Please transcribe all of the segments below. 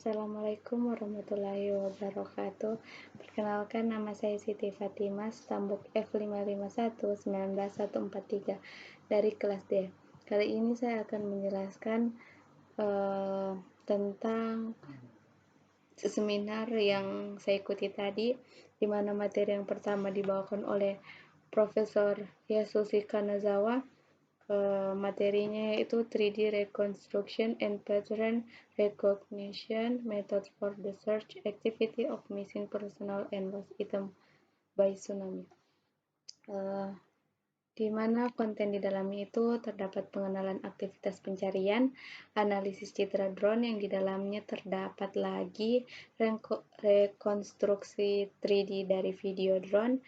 Assalamualaikum warahmatullahi wabarakatuh. Perkenalkan, nama saya Siti Fatimah, stambuk F551-19143 dari kelas D. Kali ini saya akan menjelaskan tentang seminar yang saya ikuti tadi, di mana materi yang pertama dibawakan oleh Profesor Yasushi Kanazawa. Materinya yaitu 3D Reconstruction and Pattern Recognition Methods for the Search Activity of Missing Personnel and Lost Item by Tsunami. Di mana konten di dalamnya itu terdapat pengenalan aktivitas pencarian, analisis citra drone yang di dalamnya terdapat lagi rekonstruksi 3D dari video drone,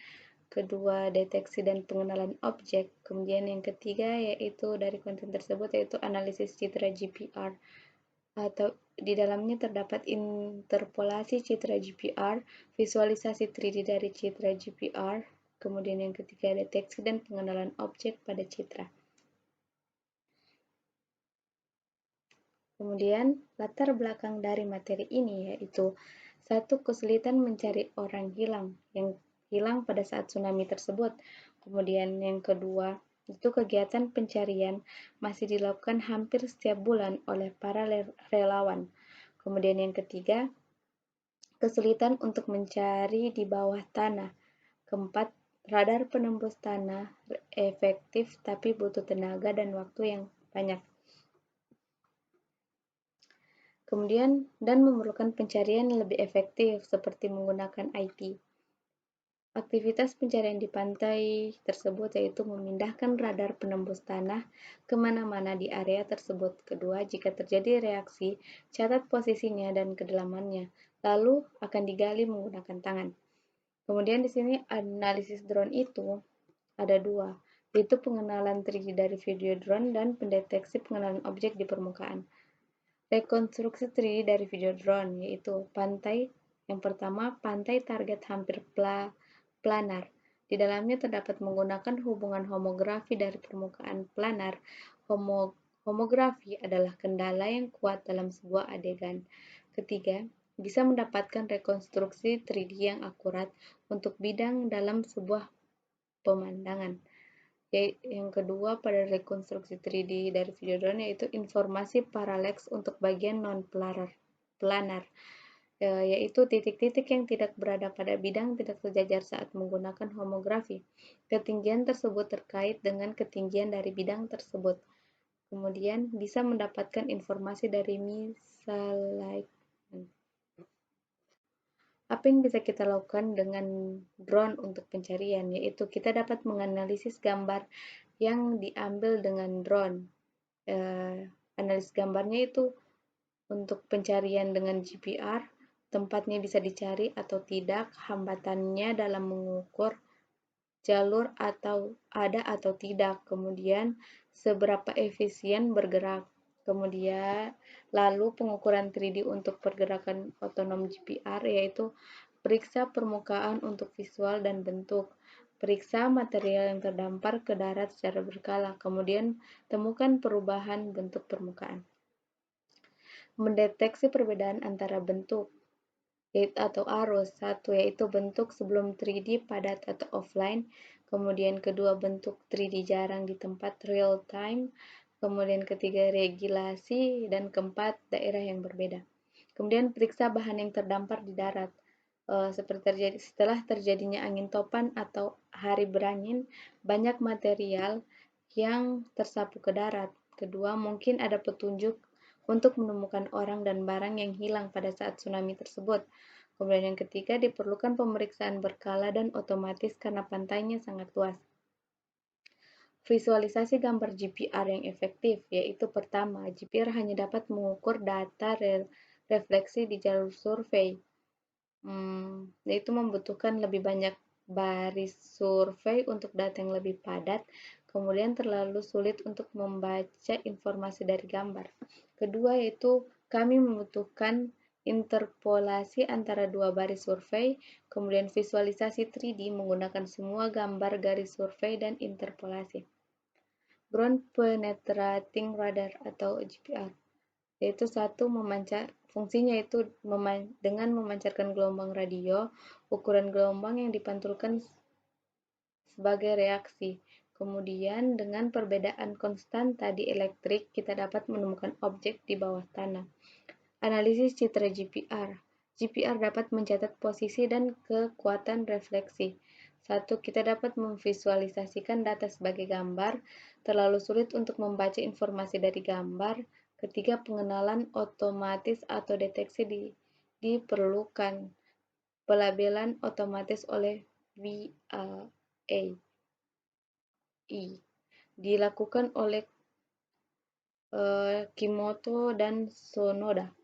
kedua deteksi dan pengenalan objek, kemudian yang ketiga yaitu dari konten tersebut yaitu analisis citra GPR, atau di dalamnya terdapat interpolasi citra GPR, visualisasi 3D dari citra GPR, kemudian yang ketiga deteksi dan pengenalan objek pada citra. Kemudian latar belakang dari materi ini yaitu satu, kesulitan mencari orang yang hilang pada saat tsunami tersebut. Kemudian yang kedua, itu kegiatan pencarian masih dilakukan hampir setiap bulan oleh para relawan. Kemudian yang ketiga, kesulitan untuk mencari di bawah tanah. Keempat, radar penembus tanah efektif tapi butuh tenaga dan waktu yang banyak. Kemudian, dan memerlukan pencarian yang lebih efektif seperti menggunakan IT. Aktivitas pencarian di pantai tersebut yaitu memindahkan radar penembus tanah kemana-mana di area tersebut. Kedua, jika terjadi reaksi, catat posisinya dan kedalamannya, lalu akan digali menggunakan tangan. Kemudian di sini analisis drone itu ada dua, yaitu pengenalan 3D dari video drone dan pendeteksi pengenalan objek di permukaan. Rekonstruksi 3D dari video drone yaitu pantai. Yang pertama, pantai target hampir planar. Di dalamnya terdapat menggunakan hubungan homografi dari permukaan planar. Homografi adalah kendala yang kuat dalam sebuah adegan. Ketiga, bisa mendapatkan rekonstruksi 3D yang akurat untuk bidang dalam sebuah pemandangan. Yang kedua, pada rekonstruksi 3D dari video drone yaitu informasi paraleks untuk bagian non-planar, yaitu titik-titik yang tidak berada pada bidang tidak sejajar saat menggunakan homografi. Ketinggian tersebut terkait dengan ketinggian dari bidang tersebut. Kemudian bisa mendapatkan informasi dari misalnya apa yang bisa kita lakukan dengan drone untuk pencarian, yaitu kita dapat menganalisis gambar yang diambil dengan drone. Analisis gambarnya itu untuk pencarian dengan GPR, tempatnya bisa dicari atau tidak, hambatannya dalam mengukur jalur atau ada atau tidak, kemudian seberapa efisien bergerak, kemudian lalu pengukuran 3D untuk pergerakan otonom GPR yaitu periksa permukaan untuk visual dan bentuk, periksa material yang terdampar ke darat secara berkala, kemudian temukan perubahan bentuk permukaan. Mendeteksi perbedaan antara bentuk atau arus, satu yaitu bentuk sebelum 3D padat atau offline, kemudian kedua bentuk 3D jarang di tempat real time, kemudian ketiga regulasi, dan keempat daerah yang berbeda. Kemudian periksa bahan yang terdampar di darat, seperti setelah terjadinya angin topan atau hari berangin, banyak material yang tersapu ke darat. Kedua, mungkin ada petunjuk untuk menemukan orang dan barang yang hilang pada saat tsunami tersebut. Kemudian yang ketiga, diperlukan pemeriksaan berkala dan otomatis karena pantainya sangat luas. Visualisasi gambar GPR yang efektif, yaitu pertama, GPR hanya dapat mengukur data refleksi di jalur survei, yaitu membutuhkan lebih banyak baris survei untuk data yang lebih padat, kemudian terlalu sulit untuk membaca informasi dari gambar. Kedua yaitu kami membutuhkan interpolasi antara dua baris survei, kemudian visualisasi 3D menggunakan semua gambar garis survei dan interpolasi. Ground Penetrating Radar atau GPR, yaitu satu, Fungsinya itu dengan memancarkan gelombang radio, ukuran gelombang yang dipantulkan sebagai reaksi. Kemudian dengan perbedaan konstanta di elektrik, kita dapat menemukan objek di bawah tanah. Analisis citra GPR. GPR dapat mencatat posisi dan kekuatan refleksi. 1. Kita dapat memvisualisasikan data sebagai gambar. Terlalu sulit untuk membaca informasi dari gambar. Ketiga, pengenalan otomatis atau deteksi diperlukan. Pelabelan otomatis oleh VAI dilakukan oleh Kimoto dan Sonoda.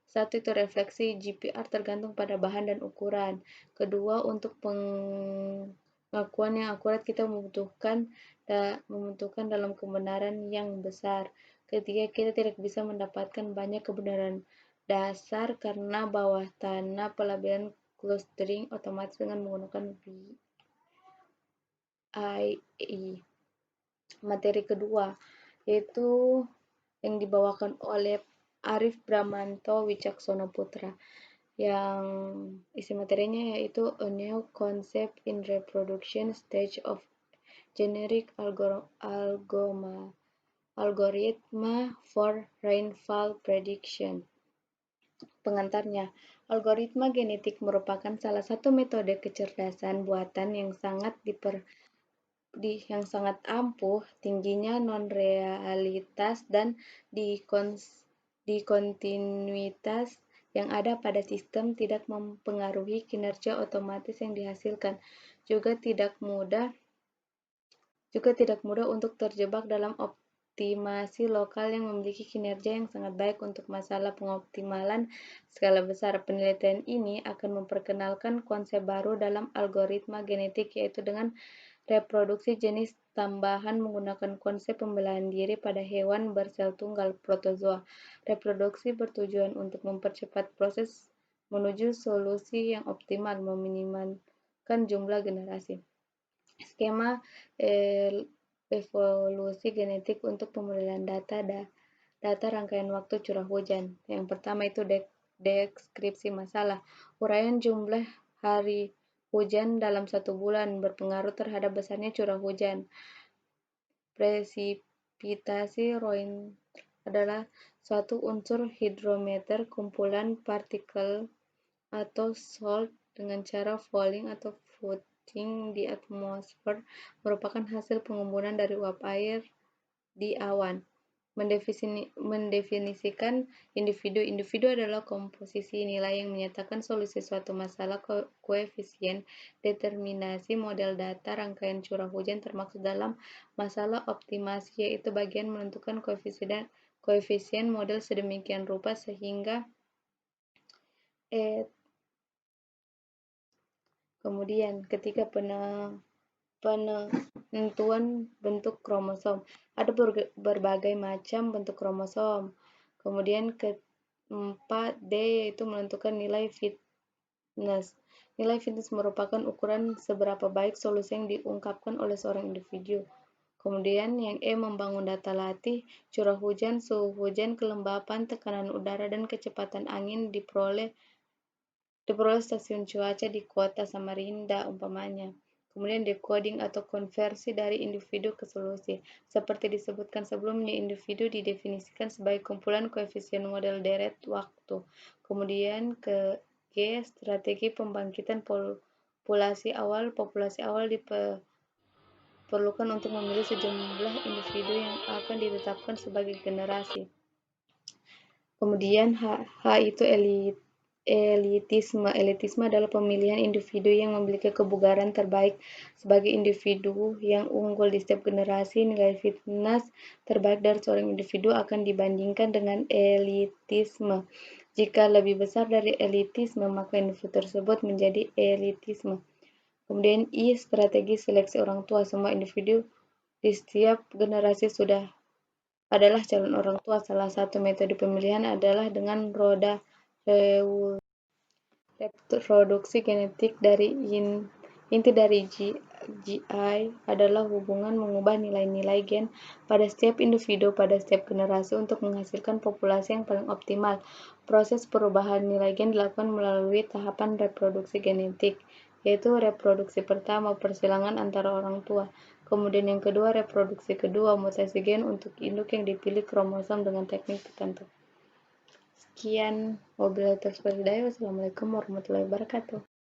1. Itu refleksi GPR tergantung pada bahan dan ukuran. Kedua, untuk pengakuan yang akurat kita membutuhkan dalam kebenaran yang besar. Ketiga, kita tidak bisa mendapatkan banyak kebenaran dasar karena bawah tanah pelabelan clustering otomatis dengan menggunakan VAI. Materi kedua yaitu yang dibawakan oleh Arif Bramanto Wicaksono Putra, yang isi materinya yaitu A New Concept in Reproduction Stage of Generic Algorithm for Rainfall Prediction. Pengantarnya, algoritma genetik merupakan salah satu metode kecerdasan buatan yang sangat ampuh, tingginya non-realitas dan dikontinuitas yang ada pada sistem tidak mempengaruhi kinerja otomatis yang dihasilkan. Juga tidak mudah untuk terjebak dalam optimasi lokal yang memiliki kinerja yang sangat baik untuk masalah pengoptimalan skala besar. Penelitian ini akan memperkenalkan konsep baru dalam algoritma genetik, yaitu dengan reproduksi jenis tambahan menggunakan konsep pembelahan diri pada hewan bersel tunggal protozoa. Reproduksi bertujuan untuk mempercepat proses menuju solusi yang optimal, meminimalkan jumlah generasi. Skema evolusi genetik untuk pemodelan data rangkaian waktu curah hujan. Yang pertama itu deskripsi masalah. Uraian jumlah hari hujan dalam 1 bulan berpengaruh terhadap besarnya curah hujan. Presipitasi Roentgen adalah suatu unsur hidrometer kumpulan partikel atau salt dengan cara falling atau floating di atmosfer merupakan hasil pengembunan dari uap air di awan. Mendefinisikan individu. Individu adalah komposisi nilai yang menyatakan solusi suatu masalah. Koefisien determinasi model data rangkaian curah hujan termaksud dalam masalah optimasi, yaitu bagian menentukan koefisien model sedemikian rupa sehingga kemudian ketika penentuan bentuk kromosom. Ada berbagai macam bentuk kromosom. Kemudian keempat D yaitu menentukan nilai fitness. Nilai fitness merupakan ukuran seberapa baik solusi yang diungkapkan oleh seorang individu. Kemudian yang E membangun data latih, curah hujan, suhu hujan, kelembapan, tekanan udara, dan kecepatan angin diperoleh stasiun cuaca di kota Samarinda umpamanya. Kemudian decoding atau konversi dari individu ke solusi. Seperti disebutkan sebelumnya, individu didefinisikan sebagai kumpulan koefisien model deret waktu. Kemudian ke G, strategi pembangkitan populasi awal. Populasi awal diperlukan untuk memilih sejumlah individu yang akan ditetapkan sebagai generasi. Kemudian H itu elitisme. Elitisme adalah pemilihan individu yang memiliki kebugaran terbaik sebagai individu yang unggul di setiap generasi. Nilai fitness terbaik dari seorang individu akan dibandingkan dengan elitisme. Jika lebih besar dari elitisme, maka individu tersebut menjadi elitisme. Kemudian I, strategi seleksi orang tua. Semua individu di setiap generasi adalah calon orang tua. Salah satu metode pemilihan adalah dengan roda reproduksi genetik dari inti dari adalah hubungan mengubah nilai-nilai gen pada setiap individu pada setiap generasi untuk menghasilkan populasi yang paling optimal. Proses perubahan nilai gen dilakukan melalui tahapan reproduksi genetik, yaitu reproduksi pertama, persilangan antara orang tua. Kemudian yang kedua, reproduksi kedua, mutasi gen untuk induk yang dipilih kromosom dengan teknik tertentu. Sekian, wabillahi taufiq wal hidayah. Wassalamualaikum warahmatullahi wabarakatuh.